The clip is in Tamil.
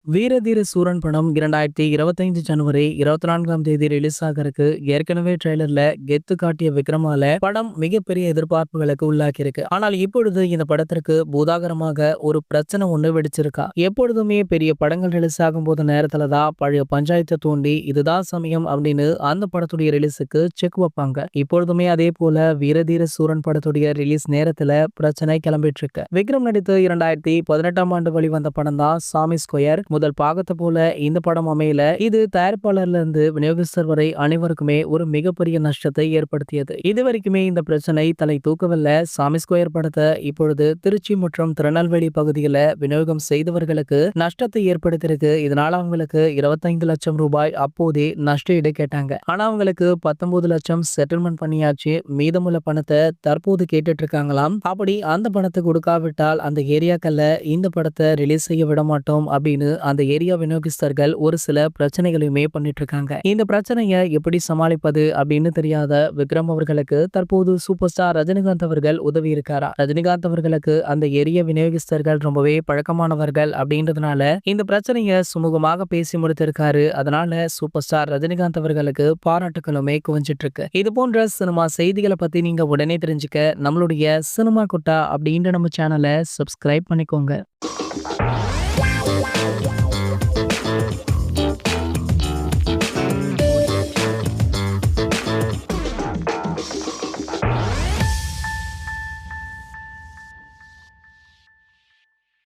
வீரதீர சூரன் படம் 2025 ஜனவரி 24ஆம் தேதி ரிலீஸ் ஆகறதுக்கு ஏற்கனவே ட்ரெய்லர்ல கெத்து காட்டிய விக்ரமால படம் மிகப்பெரிய எதிர்பார்ப்புகளுக்கு உள்ளாக்கியிருக்கு. ஆனால் இப்பொழுது இந்த படத்திற்கு பூதாகரமாக ஒரு பிரச்சனை ஒண்ணு வெடிச்சிருக்கா. எப்பொழுதுமே பெரிய படங்கள் ரிலீஸ் ஆகும் போது நேரத்துல தான் பழைய பஞ்சாயத்தை தூண்டி இதுதான் சமயம் அப்படின்னு அந்த படத்துடைய ரிலீஸுக்கு செக் வைப்பாங்க. இப்பொழுதுமே அதே போல வீரதீர சூரன் படத்துடைய ரிலீஸ் நேரத்துல பிரச்சனை கிளம்பிட்டு இருக்கு. விக்ரம் நடித்து 2018ஆம் ஆண்டு வெளிவந்த படம் தான் சாமி ஸ்கொயர். முதல் பாகத்தை போல இந்த படம் அமையல. இது தயாரிப்பாளர்ல இருந்து விநியோகஸ்தர் வரை அனைவருக்குமே ஒரு மிகப்பெரிய நஷ்டத்தை ஏற்படுத்தியது. இதுவரைக்குமே இந்த பிரச்சனை தலை தூக்கவில்லை. சாமி ஸ்கொயர் படத்தை இப்பொழுது திருச்சி மற்றும் திருநெல்வேலி பகுதிகளில் விநியோகம் செய்தவர்களுக்கு நஷ்டத்தை ஏற்படுத்தியிருக்கு. இதனால அவங்களுக்கு 25 லட்சம் ரூபாய் அப்போதே நஷ்ட ஈடு கேட்டாங்க. ஆனா அவங்களுக்கு 19 லட்சம் செட்டில்மெண்ட் பண்ணியாச்சு. மீதமுள்ள பணத்தை தற்போது கேட்டுட்டு இருக்காங்களாம். அப்படி அந்த பணத்தை கொடுக்காவிட்டால் அந்த ஏரியாக்கள்ல இந்த படத்தை ரிலீஸ் செய்ய விட மாட்டோம் அப்படின்னு அந்த ஏரியா விநியோகஸ்தர்கள் ஒரு சில பிரச்சனைகளையுமே பண்ணிட்டு இருக்காங்க. இந்த பிரச்சனையை எப்படி சமாளிப்பது அப்படின்னு தெரியாத விக்ரம் அவர்களுக்கு தற்போது சூப்பர் ஸ்டார் ரஜினிகாந்த் அவர்கள் உதவி இருக்காரா. ரஜினிகாந்த் அவர்களுக்கு அந்த ஏரியா விநியோகஸ்தர்கள் ரொம்பவே பழக்கமானவர்கள் அப்படின்றதுனால இந்த பிரச்சனையை சுமூகமாக பேசி முடித்திருக்காரு. அதனால சூப்பர் ஸ்டார் ரஜினிகாந்த் அவர்களுக்கு பாராட்டுகளுமே குவிஞ்சிட்டு இருக்கு. இது போன்ற சினிமா செய்திகளை பத்தி நீங்க உடனே தெரிஞ்சுக்க நம்மளுடைய சினிமா குட்டா அப்படின்ற நம்ம சேனலை சப்ஸ்கிரைப் பண்ணிக்கோங்க.